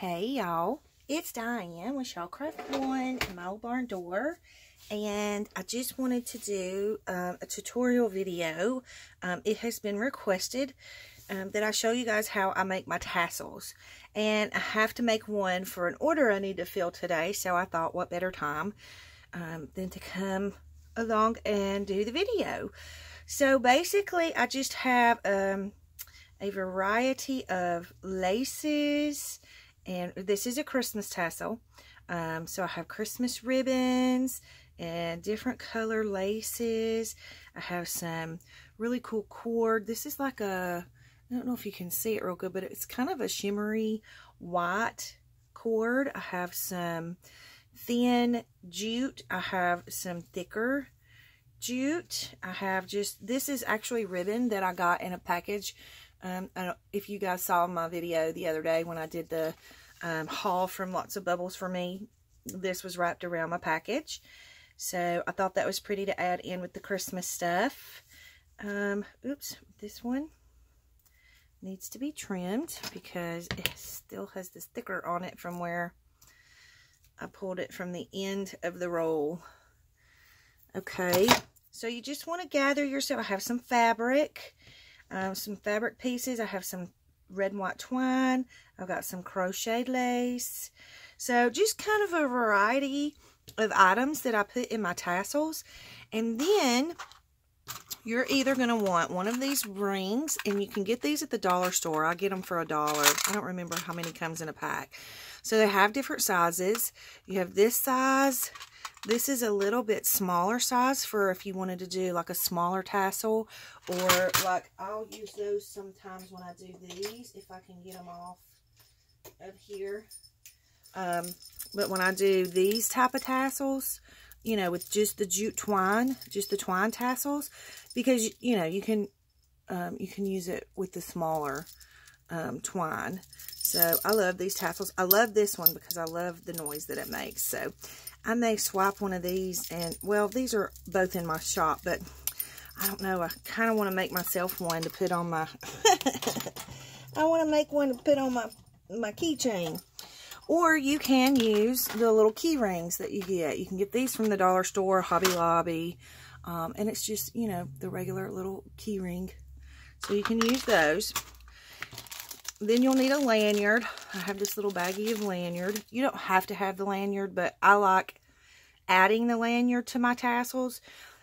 Hey y'all, it's Diane with Shawcraft One and my old barn door, and I just wanted to do a tutorial video. It has been requested that I show you guys how I make my tassels, and I have to make one for an order I need to fill today, so I thought what better time than to come along and do the video. So basically I just have a variety of laces. And this is a Christmas tassel. So I have Christmas ribbons and different color laces. I have some really cool cord. This is like a, I don't know if you can see it real good, but it's kind of a shimmery white cord. I have some thin jute. I have some thicker jute. I have just, this is actually ribbon that I got in a package. I don't, if you guys saw my video the other day when I did the haul from Lots of Bubbles for Me, this was wrapped around my package. So I thought that was pretty to add in with the Christmas stuff. Oops, this one needs to be trimmed because it still has the sticker on it from where I pulled it from the end of the roll. Okay, so you just want to gather yourself. I have some fabric. Some fabric pieces. I have some red and white twine. I've got some crocheted lace. So just kind of a variety of items that I put in my tassels. And then you're either going to want one of these rings, and you can get these at the dollar store. I get them for $1. I don't remember how many comes in a pack. So they have different sizes. You have this size. This is a little bit smaller size for if you wanted to do like a smaller tassel, or like I'll use those sometimes when I do these, if I can get them off of here. But when I do these type of tassels, you know, with just the jute twine, just the twine tassels, because, you know, you can use it with the smaller twine. So I love these tassels. I love this one because I love the noise that it makes. So I may swap one of these, and well, these are both in my shop, but I don't know, I kind of want to make myself one to put on my I want to make one to put on my keychain. Or you can use the little key rings that you get. You can get these from the dollar store, Hobby Lobby, and it's just, you know, the regular little key ring. So you can use those. Then you'll need a lanyard. I have this little baggie of lanyard. You don't have to have the lanyard, but I like adding the lanyard to my tassels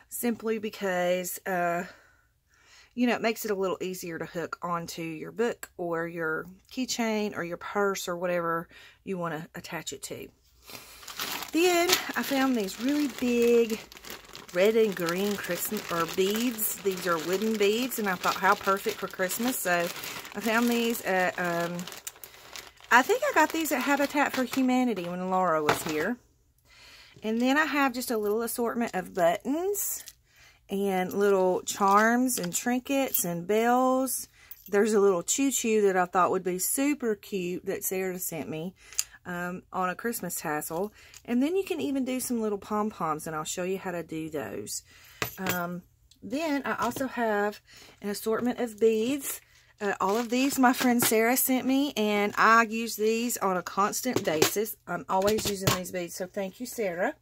simply because, you know, it makes it a little easier to hook onto your book or your keychain or your purse or whatever you want to attach it to. Then I found these really big red and green Christmas beads. These are wooden beads, and I thought how perfect for Christmas. So I found these at I think I got these at Habitat for Humanity when Laura was here. And then I have just a little assortment of buttons and little charms and trinkets and bells. There's a little choo-choo that I thought would be super cute that Sarah sent me on a Christmas tassel. And then you can even do some little pom-poms, and I'll show you how to do those. Then I also have an assortment of beads. All of these my friend Sarah sent me, and I use these on a constant basis. I'm always using these beads, so thank you, Sarah.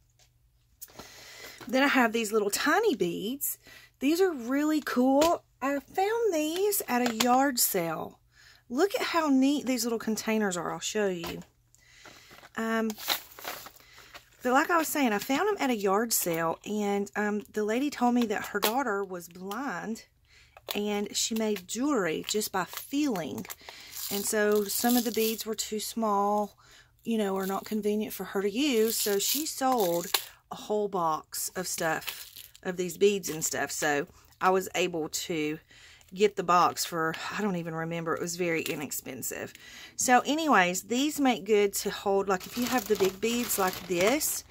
Then I have these little tiny beads. These are really cool. I found these at a yard sale. Look at how neat these little containers are. I'll show you. But like I was saying, I found them at a yard sale, and the lady told me that her daughter was blind, and she made jewelry just by feeling. And so some of the beads were too small, you know, or not convenient for her to use. So she sold a whole box of stuff, of these beads and stuff. So I was able to get the box for, I don't even remember, it was very inexpensive. So anyways, these make good to hold, like if you have the big beads like this,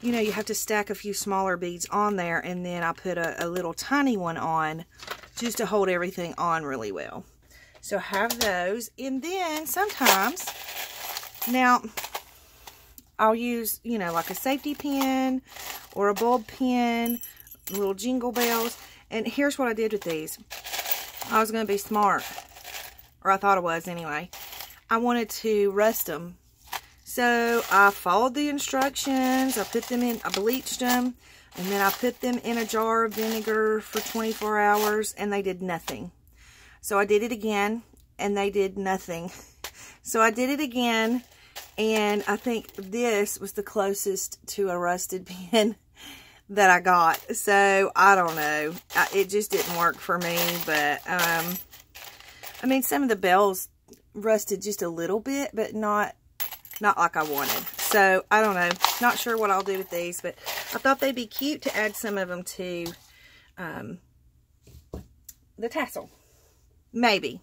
you know, you have to stack a few smaller beads on there, and then I put a little tiny one on just to hold everything on really well. So have those. And then sometimes, now I'll use, you know, like a safety pin or a bulb pin, little jingle bells. And here's what I did with these. I was going to be smart, or I thought I was anyway. I wanted to rust them So I followed the instructions. I put them in, I bleached them, and then I put them in a jar of vinegar for 24 hours, and they did nothing. So I did it again, and they did nothing. So I did it again, and I think this was the closest to a rusted pin that I got. So I don't know. It just didn't work for me, but I mean, some of the bells rusted just a little bit, but not like I wanted. So I don't know. Not sure what I'll do with these, but I thought they'd be cute to add some of them to the tassel. Maybe.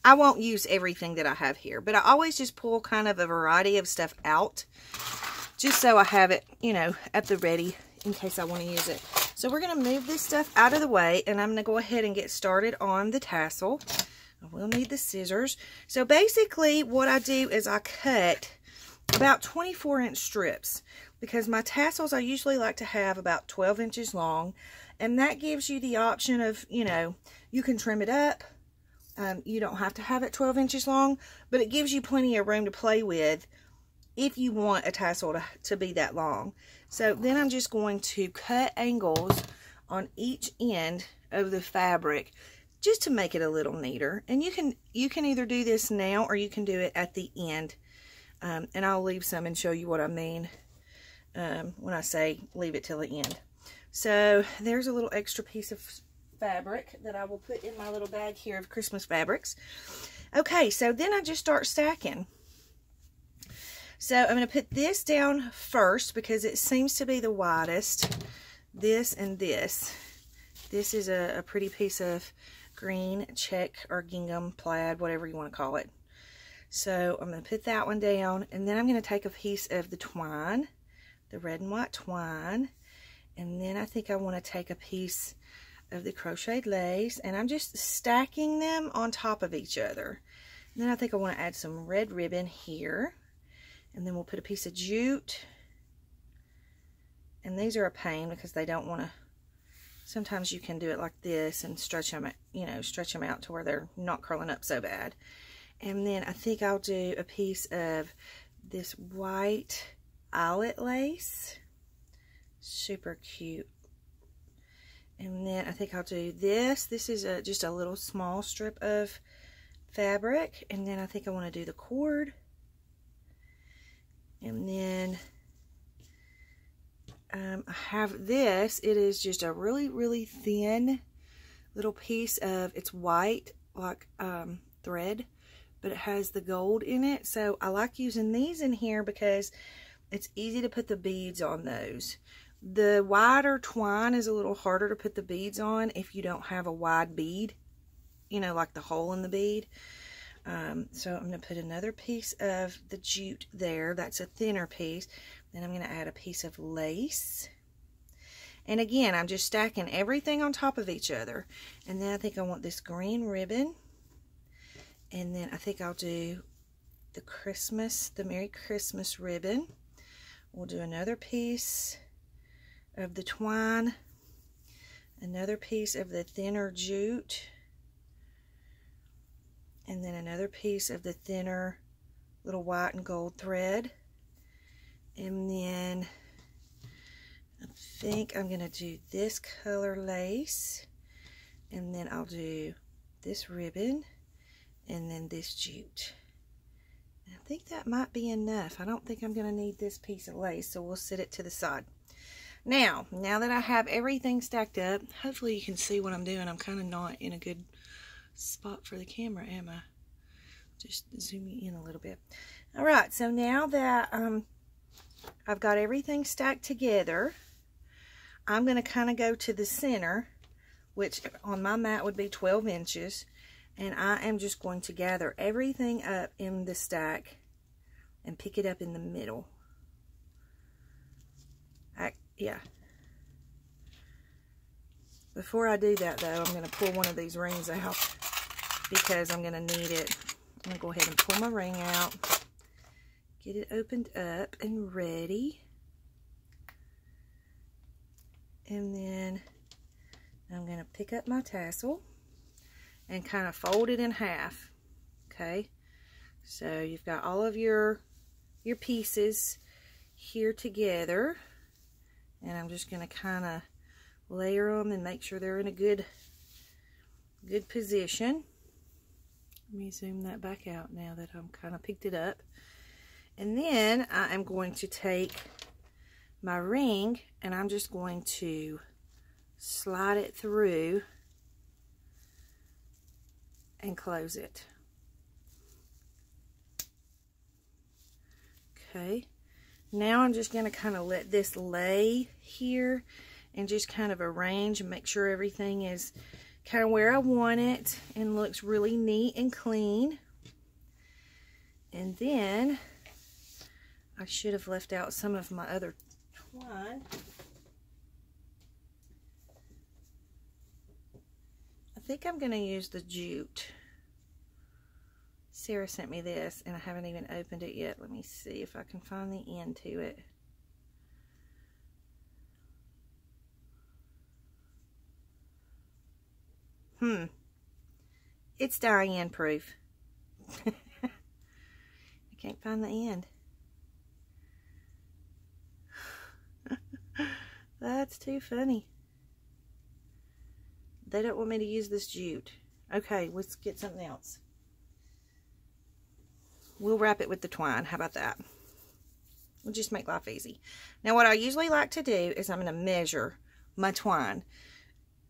I won't use everything that I have here, but I always just pull kind of a variety of stuff out just so I have it, you know, at the ready in case I want to use it. So we're going to move this stuff out of the way, and I'm going to go ahead and get started on the tassel. I will need the scissors. So basically what I do is I cut about 24-inch strips, because my tassels I usually like to have about 12 inches long, and that gives you the option of, you know, you can trim it up. You don't have to have it 12 inches long, but it gives you plenty of room to play with if you want a tassel to be that long. So then I'm just going to cut angles on each end of the fabric just to make it a little neater. And you can either do this now or you can do it at the end. And I'll leave some and show you what I mean when I say leave it till the end. So there's a little extra piece of fabric that I will put in my little bag here of Christmas fabrics. Okay, so then I just start stacking. So I'm going to put this down first because it seems to be the widest. This and this. This is a pretty piece of green check or gingham plaid, whatever you want to call it. So I'm going to put that one down, and then I'm going to take a piece of the twine, the red and white twine, and then I think I want to take a piece of the crocheted lace, and I'm just stacking them on top of each other. And then I think I want to add some red ribbon here, and then we'll put a piece of jute. And these are a pain because they don't want to, sometimes you can do it like this and stretch them, you know, stretch them out to where they're not curling up so bad. And then I think I'll do a piece of this white eyelet lace, super cute. And then I think I'll do this. This is just a little small strip of fabric. And then I think I want to do the cord. And then I have this. It is just a really, really thin little piece of, it's white like thread, but it has the gold in it. So I like using these in here because it's easy to put the beads on those. The wider twine is a little harder to put the beads on if you don't have a wide bead, you know, like the hole in the bead. So I'm going to put another piece of the jute there. That's a thinner piece. Then I'm going to add a piece of lace. And again, I'm just stacking everything on top of each other. And then I think I want this green ribbon. And then I think I'll do the Merry Christmas ribbon. We'll do another piece of the twine, another piece of the thinner jute, and then another piece of the thinner little white and gold thread. And then I think I'm going to do this color lace, and then I'll do this ribbon, and then this jute. And I think that might be enough. I don't think I'm going to need this piece of lace, so we'll set it to the side. Now that I have everything stacked up, hopefully you can see what I'm doing. I'm kind of not in a good spot for the camera, am I? Just zoom you in a little bit. All right, so now that I've got everything stacked together, I'm going to kind of go to the center, which on my mat would be 12 inches, and I am just going to gather everything up in the stack and pick it up in the middle. Yeah. Before I do that, though, I'm going to pull one of these rings out because I'm going to need it. I'm going to go ahead and pull my ring out, get it opened up and ready. And then I'm going to pick up my tassel and kind of fold it in half. Okay. So you've got all of your your pieces here together. And I'm just going to kind of layer them and make sure they're in a good position. Let me zoom that back out now that I'm kind of picked it up. And then I am going to take my ring and I'm just going to slide it through and close it. Okay, now I'm just going to kind of let this lay here and just kind of arrange and make sure everything is kind of where I want it and looks really neat and clean. And then I should have left out some of my other twine. I think I'm going to use the jute. Sarah sent me this and I haven't even opened it yet. Let me see if I can find the end to it. It's Diane proof. I can't find the end. That's too funny. They don't want me to use this jute. Okay, let's get something else. We'll wrap it with the twine. How about that? We'll just make life easy. Now what I usually like to do is I'm going to measure my twine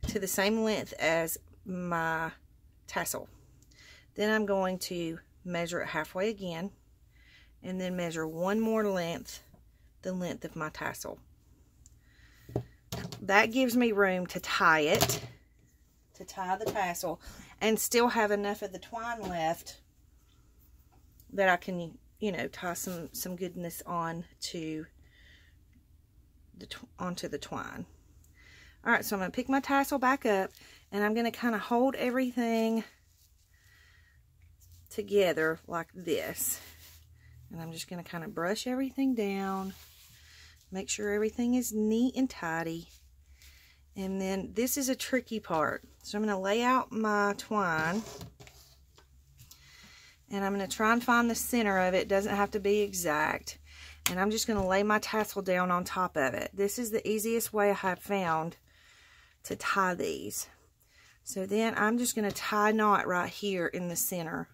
to the same length as my tassel. Then I'm going to measure it halfway again and then measure one more length, the length of my tassel. That gives me room to tie it, to tie the tassel, and still have enough of the twine left that I can, you know, tie some goodness on to onto the twine. All right, so I'm going to pick my tassel back up, and I'm going to kind of hold everything together like this. And I'm just going to kind of brush everything down, make sure everything is neat and tidy. And then this is a tricky part. So I'm going to lay out my twine, and I'm going to try and find the center of it. It doesn't have to be exact. And I'm just going to lay my tassel down on top of it. This is the easiest way I have found to tie these. So then I'm just going to tie a knot right here in the center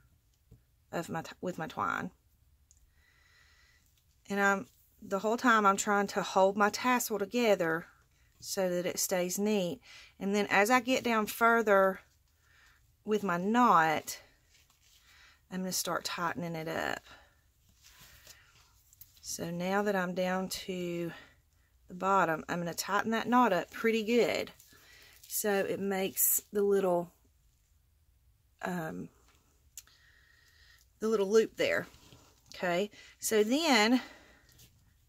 of with my twine. And the whole time I'm trying to hold my tassel together so that it stays neat. And then as I get down further with my knot, I'm going to start tightening it up. So now that I'm down to the bottom, I'm going to tighten that knot up pretty good, so it makes the little loop there. Okay, so then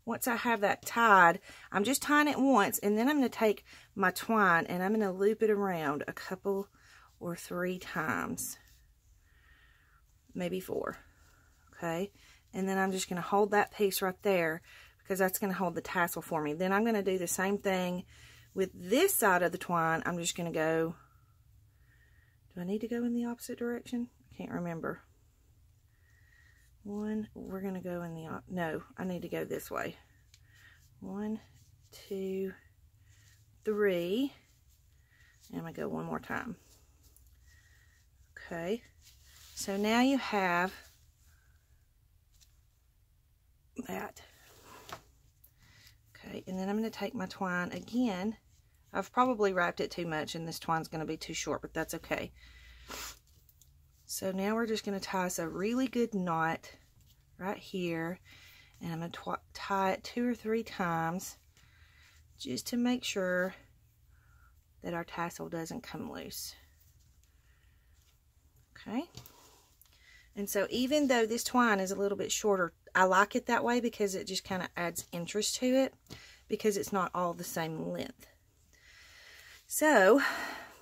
once I have that tied, I'm just tying it once, and then I'm going to take my twine and I'm going to loop it around a couple or 3 times, maybe 4. Okay, and then I'm just going to hold that piece right there because that's going to hold the tassel for me. Then I'm going to do the same thing with this side of the twine. I'm just going to go, do I need to go in the opposite direction? I can't remember. We're going to go in the, no, I need to go this way. 1, 2, 3. And I'm going to go one more time. Okay, so now you have that. Okay, and then I'm going to take my twine again. I've probably wrapped it too much and this twine's going to be too short, but that's okay. So now we're just going to tie us a really good knot right here, and I'm going to tie it 2 or 3 times just to make sure that our tassel doesn't come loose. Okay, and so even though this twine is a little bit shorter, I like it that way because it just kind of adds interest to it, because it's not all the same length. So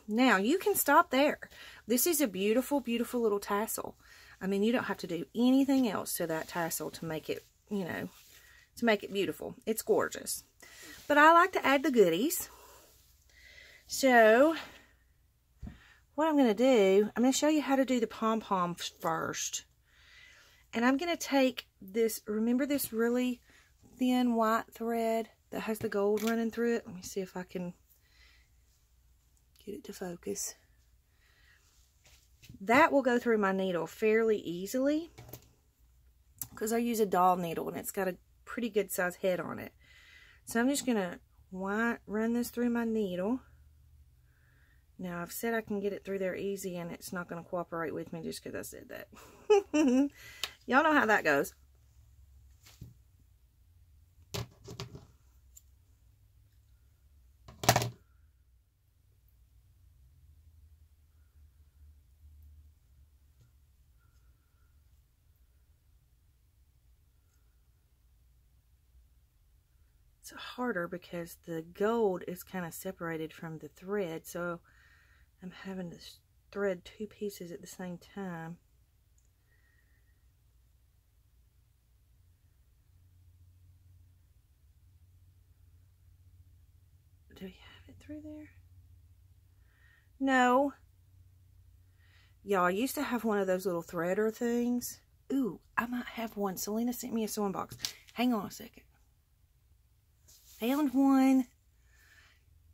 now you can stop there. This is a beautiful, beautiful little tassel. I mean, you don't have to do anything else to that tassel to make it, you know, to make it beautiful. It's gorgeous. But I like to add the goodies. So what I'm going to do, I'm going to show you how to do the pom-poms first. And I'm going to take this, remember this really thin white thread that has the gold running through it? Let me see if I can get it to focus. That will go through my needle fairly easily because I use a doll needle and it's got a pretty good size head on it. So I'm just going to run this through my needle. Now I've said I can get it through there easy and it's not going to cooperate with me just because I said that. Y'all know how that goes. It's harder because the gold is kind of separated from the thread, so I'm having to thread two pieces at the same time. Do we have it through there? No. Y'all, I used to have one of those little threader things. Ooh, I might have one. Selena sent me a sewing box. Hang on a second. Found one.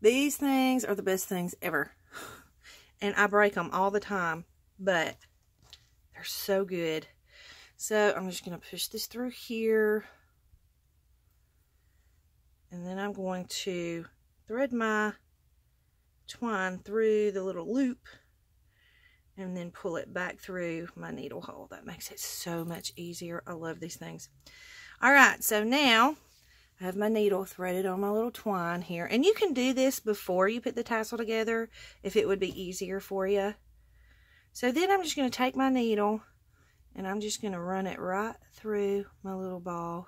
These things are the best things ever. And I break them all the time, but they're so good. So I'm just going to push this through here. And then I'm going to thread my twine through the little loop and then pull it back through my needle hole. That makes it so much easier. I love these things. All right, so now I have my needle threaded on my little twine here. And you can do this before you put the tassel together if it would be easier for you. So then I'm just going to take my needle and I'm just going to run it right through my little ball,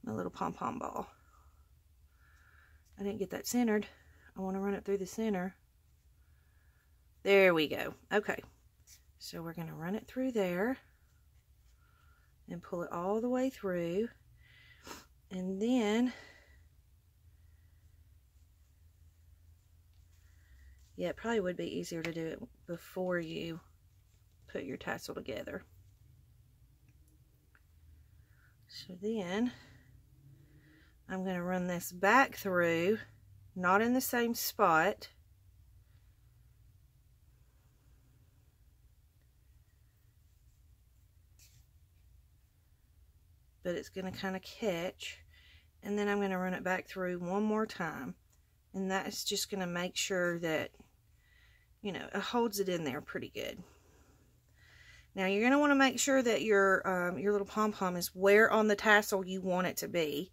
my little pom-pom ball. I didn't get that centered. I want to run it through the center. There we go. Okay. So we're going to run it through there and pull it all the way through. And then, yeah, it probably would be easier to do it before you put your tassel together. So then, I'm going to run this back through, not in the same spot. But it's going to kind of catch, and then I'm going to run it back through one more time, and that's just going to make sure that, you know, it holds it in there pretty good. Now you're going to want to make sure that your little pom-pom is where on the tassel you want it to be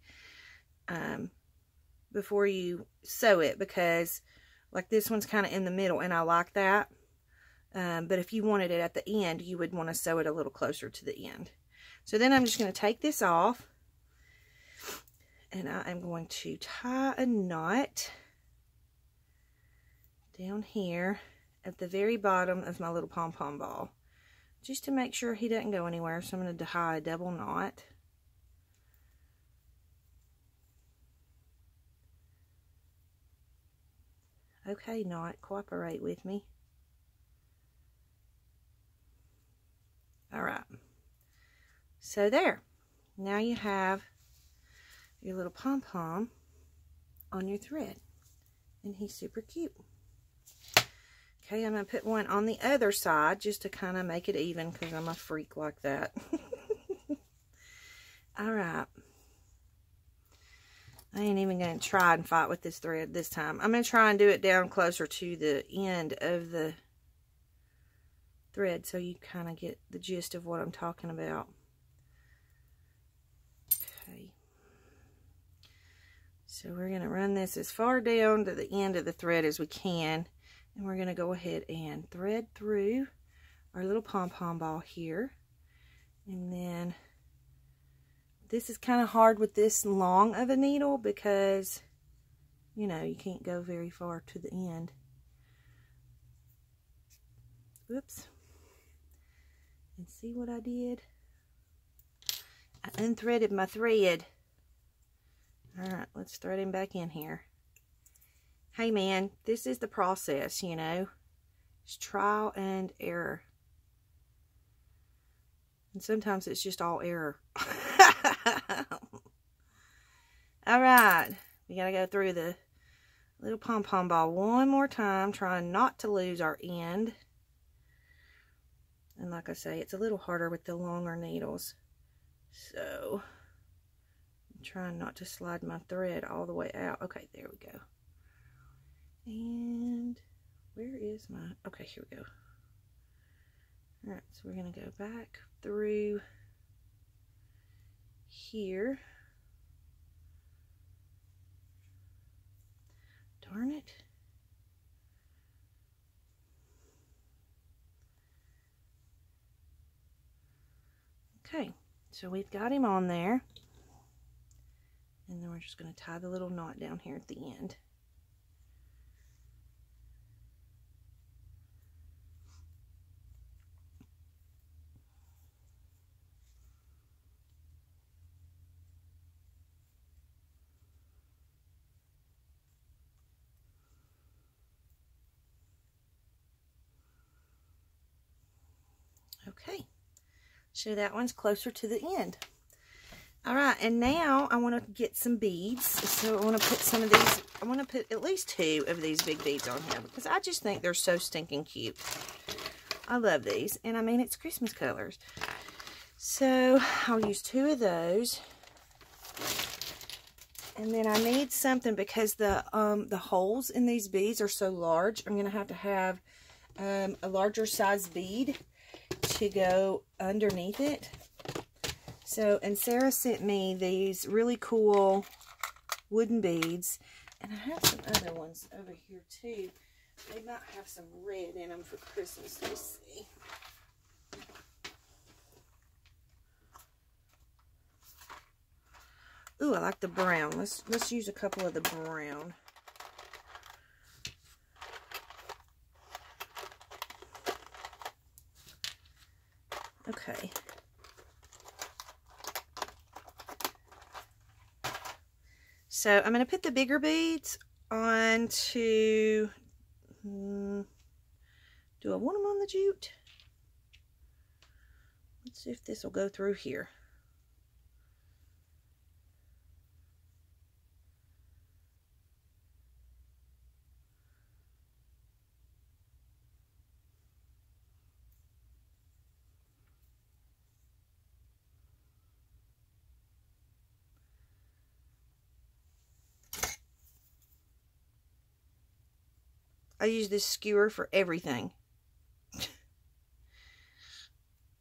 before you sew it, because like this one's kind of in the middle and I like that, but if you wanted it at the end, you would want to sew it a little closer to the end. So then I'm just going to take this off and I am going to tie a knot down here at the very bottom of my little pom-pom ball, just to make sure he doesn't go anywhere. So I'm going to tie a double knot. Okay, knot, cooperate with me. All right. So there, now you have your little pom-pom on your thread, and he's super cute. Okay, I'm going to put one on the other side just to kind of make it even, because I'm a freak like that. All right. I ain't even going to try and fight with this thread this time. I'm going to try and do it down closer to the end of the thread so you kind of get the gist of what I'm talking about. Okay. So we're going to run this as far down to the end of the thread as we can. And we're going to go ahead and thread through our little pom-pom ball here. And then this is kind of hard with this long of a needle because, you know, you can't go very far to the end. Oops. And see what I did? I unthreaded my thread. Alright, let's thread him back in here. Hey man, this is the process, you know. It's trial and error. And sometimes it's just all error. All right. We got to go through the little pom-pom ball one more time, trying not to lose our end. And like I say, it's a little harder with the longer needles. So, I'm trying not to slide my thread all the way out. Okay, there we go. And where is my... Okay, here we go. Alright, so we're going to go back through here. Darn it. Okay, so we've got him on there. And then we're just going to tie the little knot down here at the end. Okay, so that one's closer to the end. All right, and now I want to get some beads. So I want to put some of these, I want to put at least 2 of these big beads on here because I just think they're so stinking cute. I love these, and I mean, it's Christmas colors. So I'll use 2 of those. And then I need something because the holes in these beads are so large. I'm going to have a larger size bead to go underneath it. So, and Sarah sent me these really cool wooden beads. And I have some other ones over here too. They might have some red in them for Christmas. Let's see. Ooh, I like the brown. Let's use a couple of the brown. Okay. So I'm going to put the bigger beads onto, do I want them on the jute? Let's see if this will go through here. I use this skewer for everything.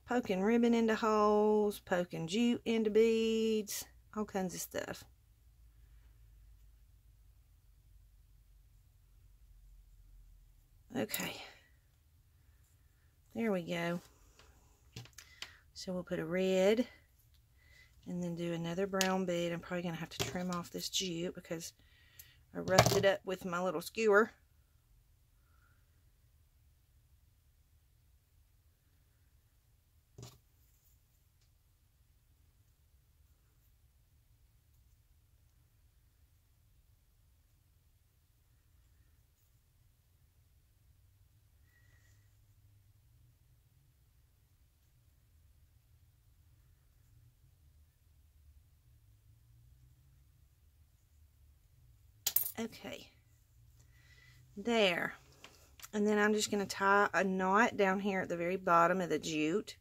Poking ribbon into holes, poking jute into beads, all kinds of stuff. Okay. There we go. So we'll put a red and then do another brown bead. I'm probably going to have to trim off this jute because I roughed it up with my little skewer. Okay, there. And then I'm just going to tie a knot down here at the very bottom of the jute.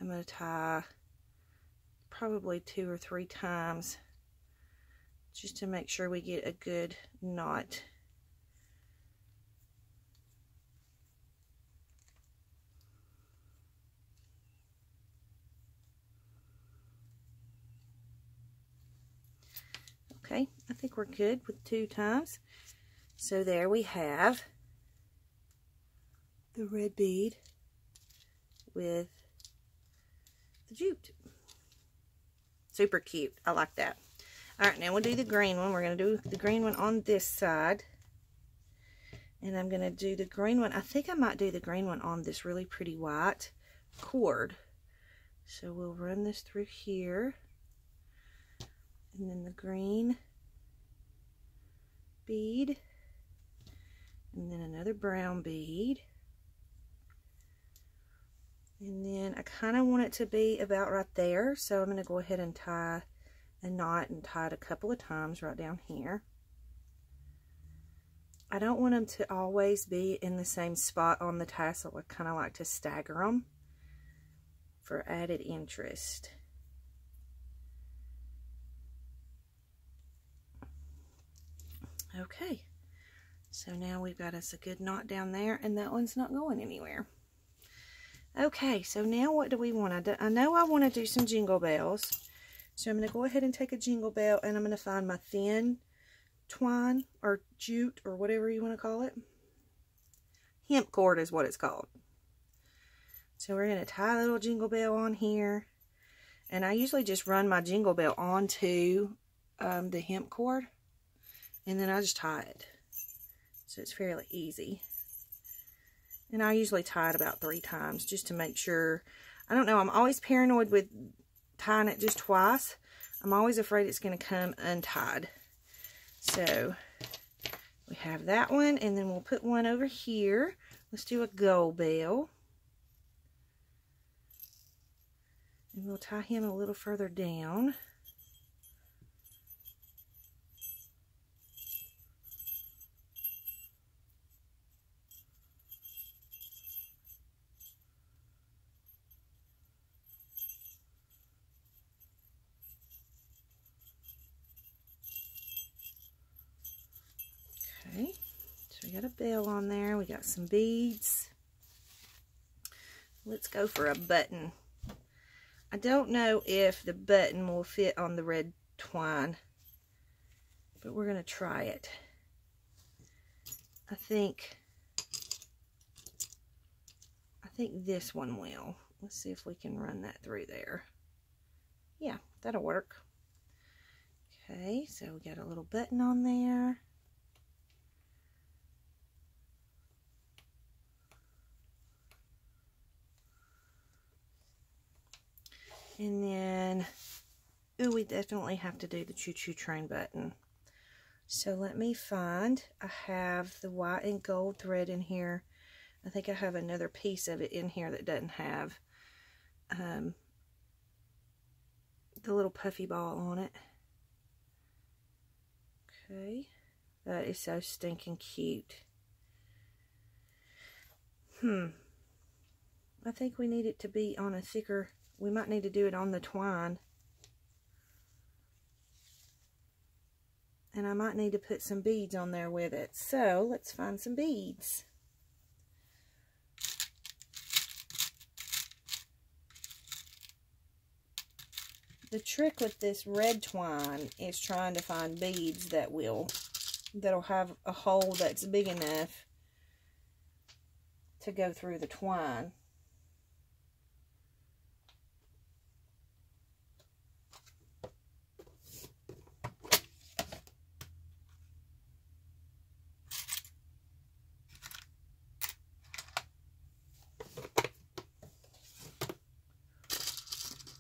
I'm going to tie probably 2 or 3 times just to make sure we get a good knot. Okay, I think we're good with 2 times. So there we have the red bead with the jute. Super cute. I like that. All right, now we'll do the green one. We're going to do the green one on this side. And I'm going to do the green one. I think I might do the green one on this really pretty white cord. So we'll run this through here. And then the green bead. And then another brown bead. And then I kind of want it to be about right there, so I'm going to go ahead and tie a knot and tie it a couple of times right down here. I don't want them to always be in the same spot on the tassel. I kind of like to stagger them for added interest. Okay, so now we've got us a good knot down there, and that one's not going anywhere. Okay, so now what do we want? I know I want to do some jingle bells, so I'm going to go ahead and take a jingle bell, and I'm going to find my thin twine or jute or whatever you want to call it. Hemp cord is what it's called. So we're going to tie a little jingle bell on here, and I usually just run my jingle bell onto the hemp cord, and then I just tie it. So it's fairly easy. And I usually tie it about 3 times just to make sure. I don't know, I'm always paranoid with tying it just twice. I'm always afraid it's going to come untied. So we have that one, and then we'll put one over here. Let's do a gold bell. And we'll tie him a little further down. Okay, so we got a bell on there. We got some beads. Let's go for a button. I don't know if the button will fit on the red twine, but we're going to try it. I think this one will. Let's see if we can run that through there. Yeah, that'll work. Okay, so we got a little button on there. And then, ooh, we definitely have to do the choo-choo train button. So let me find, I have the white and gold thread in here. I think I have another piece of it in here that doesn't have the little puffy ball on it. Okay, that is so stinking cute. I think we need it to be on a thicker, we might need to do it on the twine. And I might need to put some beads on there with it. So let's find some beads. The trick with this red twine is trying to find beads that'll have a hole that's big enough to go through the twine.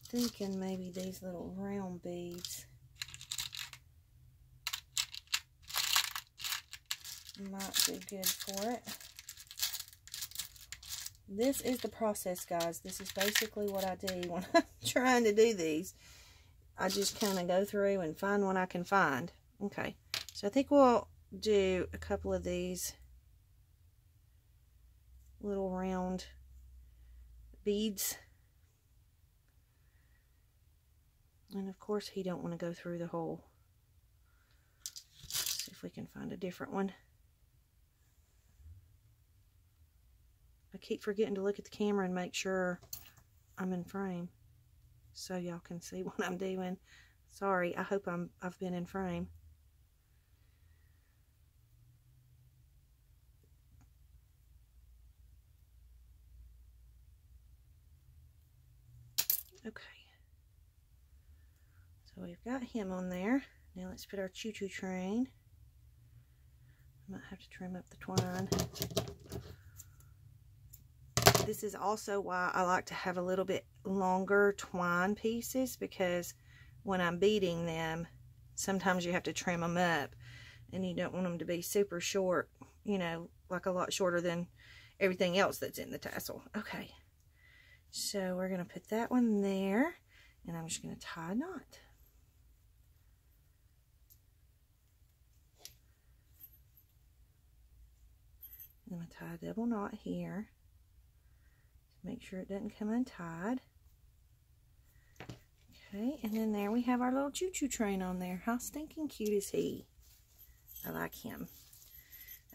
Thinking maybe these little round beads might be good for it. This is the process, guys. This is basically what I do when I'm trying to do these. I just kind of go through and find what I can find. Okay, so I think we'll do a couple of these little round beads. And of course he don't want to go through the hole. Let's see if we can find a different one. I keep forgetting to look at the camera and make sure I'm in frame so y'all can see what I'm doing. Sorry, I hope I've been in frame. Okay. So we've got him on there. Now let's put our choo-choo train. I might have to trim up the twine. This is also why I like to have a little bit longer twine pieces, because when I'm beading them, sometimes you have to trim them up and you don't want them to be super short, you know, like a lot shorter than everything else that's in the tassel. Okay. So we're going to put that one there, and I'm just going to tie a knot. I'm going to tie a double knot here. Make sure it doesn't come untied. Okay, and then there we have our little choo-choo train on there. How stinking cute is he? I like him.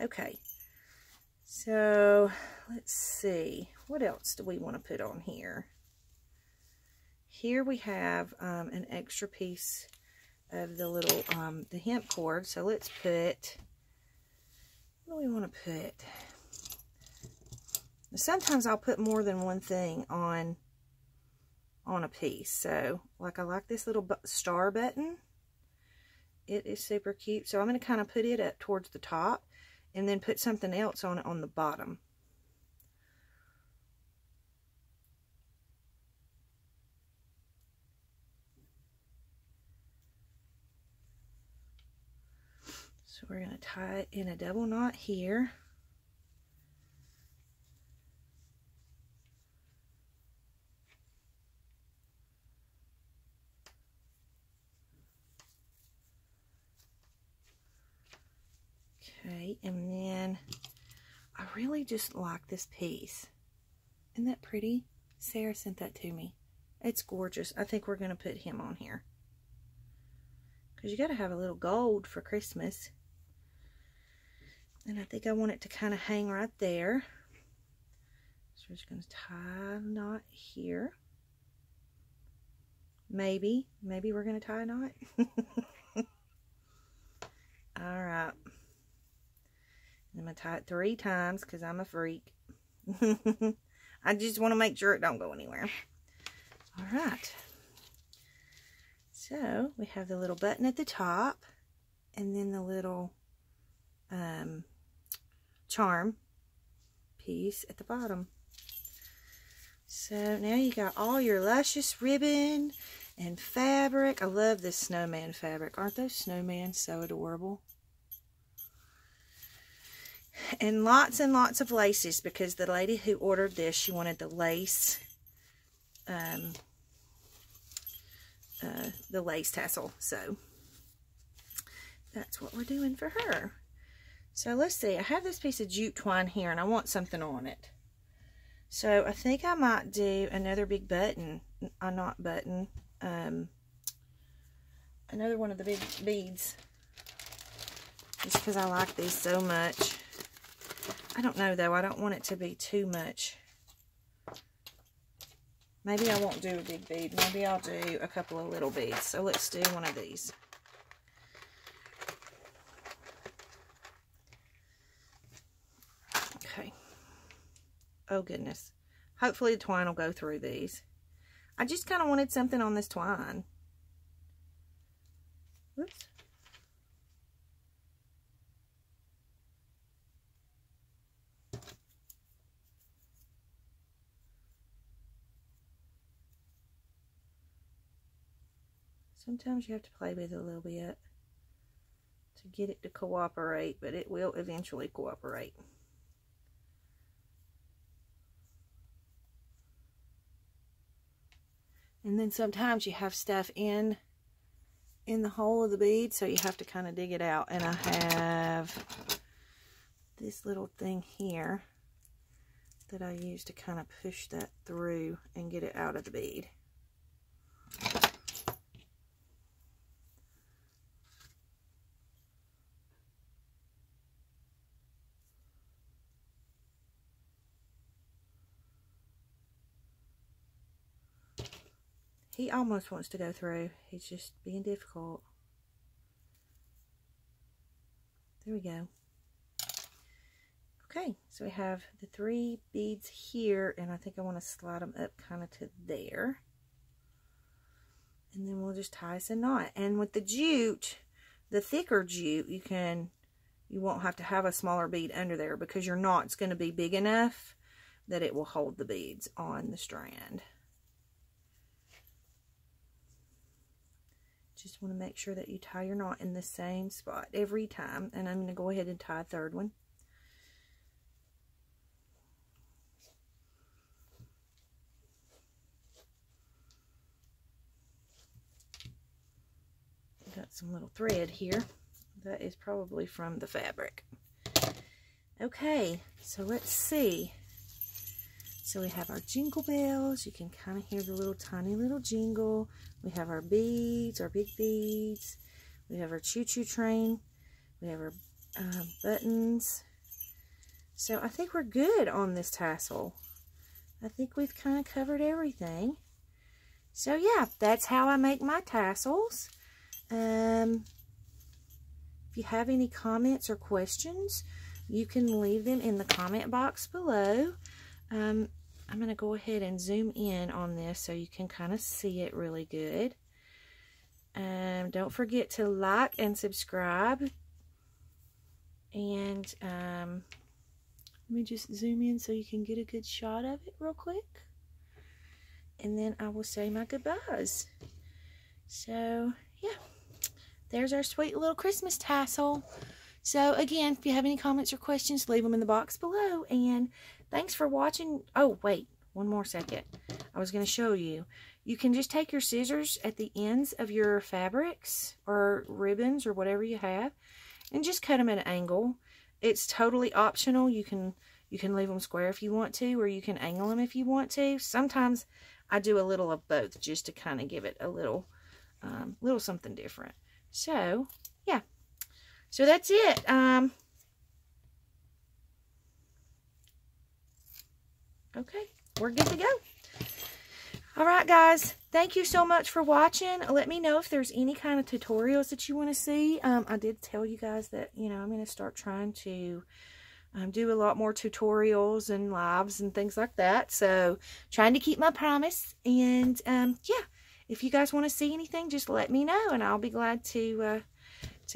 Okay, so let's see. What else do we want to put on here? Here we have an extra piece of the little, the hemp cord. So let's put, what do we want to put? Sometimes I'll put more than one thing on a piece. So, like, I like this little star button. It is super cute. So I'm going to kind of put it up towards the top and then put something else on it on the bottom. So we're going to tie it in a double knot here. Okay, and then I really just like this piece. Isn't that pretty? Sarah sent that to me. It's gorgeous. I think we're going to put him on here. Because you got to have a little gold for Christmas. And I think I want it to kind of hang right there. So we're just going to tie a knot here. Maybe we're going to tie a knot. Alright. I'm going to tie it 3 times because I'm a freak. I just want to make sure it don't go anywhere. Alright. So, we have the little button at the top. And then the little charm piece at the bottom. So, now you got all your luscious ribbon and fabric. I love this snowman fabric. Aren't those snowmen so adorable? And lots of laces, because the lady who ordered this, she wanted the lace, the lace tassel. So that's what we're doing for her. So let's see. I have this piece of jute twine here, and I want something on it. So I think I might do another big button, a knot button, another one of the big beads, just because I like these so much. I don't know, though. I don't want it to be too much. Maybe I won't do a big bead. Maybe I'll do a couple of little beads. So let's do one of these. Okay. Oh, goodness. Hopefully the twine will go through these. I just kind of wanted something on this twine. Whoops. Sometimes you have to play with it a little bit to get it to cooperate, but it will eventually cooperate. And then sometimes you have stuff in the hole of the bead, so you have to kind of dig it out. And I have this little thing here that I use to kind of push that through and get it out of the bead. He almost wants to go through. He's just being difficult. There we go. Okay, so we have the 3 beads here, and I think I want to slide them up kind of to there. And then we'll just tie us a knot. And with the jute, the thicker jute, you won't have to have a smaller bead under there, because your knot's going to be big enough that it will hold the beads on the strand. Just want to make sure that you tie your knot in the same spot every time. And I'm going to go ahead and tie a 3rd one. got some little thread here. That is probably from the fabric. Okay, so let's see. So we have our jingle bells. You can kind of hear the little tiny little jingle. We have our beads, our big beads. We have our choo-choo train. We have our buttons. So I think we're good on this tassel. I think we've kind of covered everything. So yeah, that's how I make my tassels. If you have any comments or questions, you can leave them in the comment box below. I'm going to go ahead and zoom in on this so you can kind of see it really good. Don't forget to like and subscribe. And let me just zoom in so you can get a good shot of it real quick. And then I will say my goodbyes. So, yeah. There's our sweet little Christmas tassel. So, again, if you have any comments or questions, leave them in the box below. And thanks for watching. Oh, wait. One more second. I was going to show you. You can just take your scissors at the ends of your fabrics or ribbons or whatever you have and just cut them at an angle. It's totally optional. You can leave them square if you want to, or you can angle them if you want to. Sometimes I do a little of both just to kind of give it a little something different. So, yeah. So that's it. Okay, we're good to go. All right, guys. Thank you so much for watching. Let me know if there's any kind of tutorials that you want to see. I did tell you guys that, you know, I'm going to start trying to do a lot more tutorials and lives and things like that. So, trying to keep my promise. And, yeah, if you guys want to see anything, just let me know, and I'll be glad to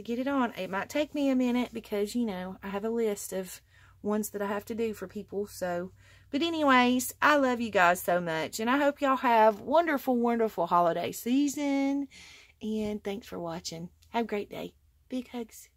get it on. It might take me a minute because, you know, I have a list of ones that I have to do for people. So, but anyways, I love you guys so much, and I hope y'all have wonderful, wonderful holiday season. And thanks for watching. Have a great day. Big hugs.